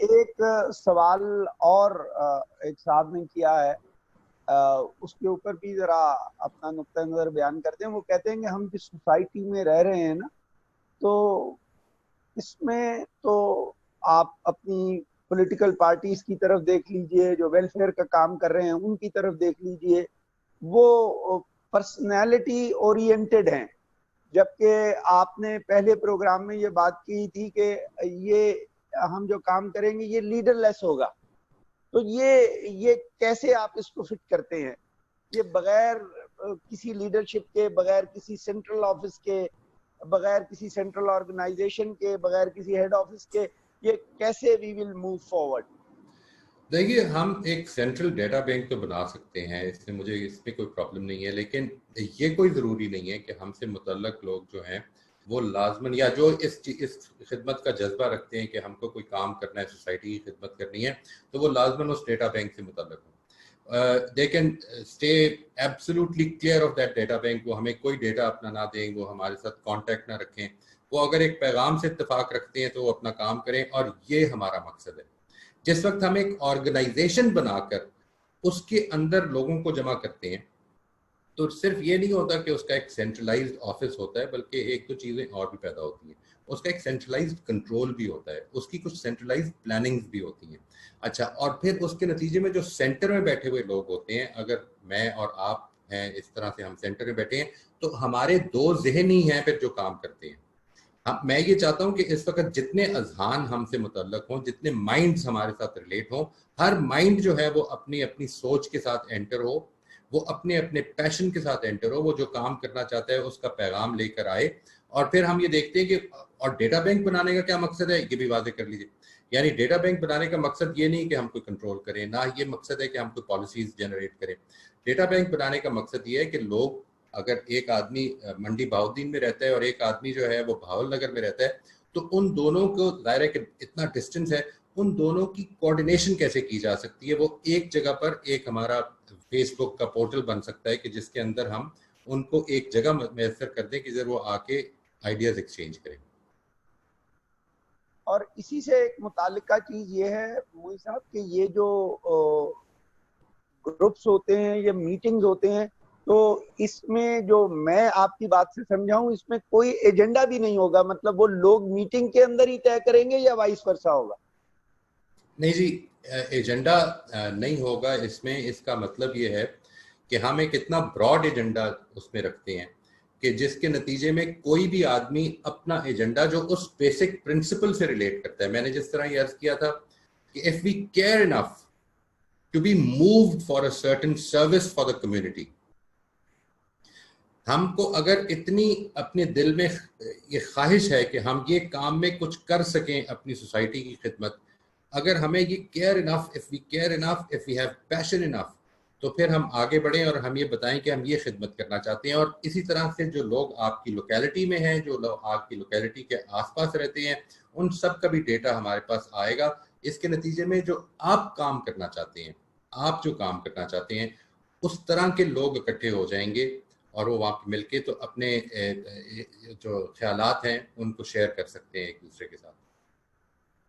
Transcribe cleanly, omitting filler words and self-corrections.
ایک سوال اور ایک صاحب نے کیا ہے، اس کے اوپر بھی ذرا اپنا نقطہ نظر بیان کرتے ہیں. وہ کہتے ہیں کہ ہم جس سوسائٹی میں رہ رہے ہیں نا، تو اس میں تو آپ اپنی پولیٹیکل پارٹیز کی طرف دیکھ لیجئے، جو ویلفیئر کا کام کر رہے ہیں ان کی طرف دیکھ لیجئے، وہ پرسنالٹی اورینٹڈ ہیں. جبکہ آپ نے پہلے پروگرام میں یہ بات کی تھی کہ یہ ہم جو کام کریں گے یہ لیڈر لیس ہوگا. تو یہ کیسے آپ اس کو فٹ کرتے ہیں؟ یہ بغیر کسی لیڈرشپ کے، بغیر کسی سینٹرل آفس کے، بغیر کسی سینٹرل آرگنائزیشن کے، بغیر کسی ہیڈ آفس کے، یہ کیسے وی ول موو فارورڈ؟ دیکھیے، ہم ایک سینٹرل ڈیٹا بینک تو بنا سکتے ہیں، اس میں مجھے اس میں کوئی پرابلم نہیں ہے، لیکن یہ کوئی ضروری نہیں ہے کہ ہم سے متعلق لوگ جو ہیں وہ لازماً یا جو اس خدمت کا جذبہ رکھتے ہیں کہ ہم کو کوئی کام کرنا ہے، سوسائٹی کی خدمت کرنی ہے، تو وہ لازماً اس ڈیٹا بینک سے متعلق ہوں. they can stay absolutely clear of that data bank. وہ ہمیں کوئی ڈیٹا اپنا نہ دیں، وہ ہمارے ساتھ کانٹیکٹ نہ رکھیں. وہ اگر ایک پیغام سے اتفاق رکھتے ہیں تو وہ اپنا کام کریں، اور یہ ہمارا مقصد ہے. جس وقت ہم ایک آرگنائزیشن بنا کر اس کے اندر لوگوں کو جمع کرتے ہیں تو صرف یہ نہیں ہوتا کہ اس کا ایک سینٹرلائزڈ آفس ہوتا ہے، بلکہ ایک دو چیزیں اور بھی پیدا ہوتی ہیں. اس کا ایک سینٹرلائزڈ کنٹرول بھی ہوتا ہے، اس کی کچھ سینٹرلائزڈ پلاننگز بھی ہوتی ہیں. اچھا، اور پھر اس کے نتیجے میں جو سینٹر میں بیٹھے ہوئے لوگ ہوتے ہیں، اگر میں اور آپ ہیں اس طرح سے ہم سینٹر میں بیٹھے ہیں، تو ہمارے دو ذہن ہی ہیں پھر جو کام کرتے ہیں. میں یہ چاہتا ہوں کہ اس وقت جتنے اذہان ہم سے متعلق ہوں، جتنے مائنڈز ہمارے ساتھ ریلیٹ ہوں، ہر مائنڈ جو ہے وہ اپنی اپنی سوچ کے ساتھ انٹر ہو، وہ اپنے اپنے پیشن کے ساتھ انٹر ہو، وہ جو کام کرنا چاہتا ہے اس کا پیغام لے کر آئے. اور پھر ہم یہ دیکھتے ہیں کہ اور ڈیٹا بینک بنانے کا کیا مقصد ہے، یہ بھی واضح کر لیجیے. یعنی ڈیٹا بینک بنانے کا مقصد یہ نہیں کہ ہم کوئی کنٹرول کریں، نہ یہ مقصد ہے کہ ہم کوئی پالیسیز جنریٹ کریں. ڈیٹا بینک بنانے کا مقصد یہ ہے کہ لوگ، اگر ایک آدمی منڈی بہاؤالدین میں رہتا ہے اور ایک آدمی جو ہے وہ بہاول نگر میں رہتا ہے، تو ان دونوں کو ظاہر ہے کہ اتنا ڈسٹنس ہے، ان دونوں کی کوآرڈینیشن کیسے کی جا سکتی ہے. وہ ایک جگہ پر ایک ہمارا فیس بک کا پورٹل بن سکتا ہے کہ جس کے اندر ہم ان کو ایک جگہ میسر کر دیں کہ ذرا وہ آ کے آئیڈیاز ایکسچینج کریں. اور اسی سے ایک متعلقہ چیز یہ ہے موئی صاحب کہ یہ جو گروپس ہوتے ہیں، یہ میٹنگز ہوتے ہیں، تو اس میں جو میں آپ کی بات سے سمجھا ہوں، اس میں کوئی ایجنڈا بھی نہیں ہوگا. مطلب وہ لوگ میٹنگ کے اندر ہی طے کریں گے یا وائس ورسا ہوگا؟ نہیں جی، ایجنڈا نہیں ہوگا اس میں. اس کا مطلب یہ ہے کہ ہم ایک اتنا براڈ ایجنڈا اس میں رکھتے ہیں کہ جس کے نتیجے میں کوئی بھی آدمی اپنا ایجنڈا جو اس بیسک پرنسپل سے ریلیٹ کرتا ہے. میں نے جس طرح یہ عرض کیا تھا کہ if we care enough to be moved for a certain service for the community, ہم کو اگر اتنی اپنے دل میں یہ خواہش ہے کہ ہم یہ کام میں کچھ کر سکیں اپنی سوسائٹی کی خدمت، اگر ہمیں یہ care enough, if we care enough, if we have passion enough، تو پھر ہم آگے بڑھیں اور ہم یہ بتائیں کہ ہم یہ خدمت کرنا چاہتے ہیں. اور اسی طرح سے جو لوگ آپ کی لوکیلٹی میں ہیں، جو لوگ آپ کی لوکیلٹی کے آس پاس رہتے ہیں، ان سب کا بھی ڈیٹا ہمارے پاس آئے گا. اس کے نتیجے میں جو آپ کام کرنا چاہتے ہیں، آپ جو کام کرنا چاہتے ہیں، اس طرح کے لوگ اکٹھے ہو جائیں گے اور وہ وہاں پہ مل کے تو اپنے جو خیالات ہیں ان کو شیئر کر سکتے ہیں ایک دوسرے کے ساتھ.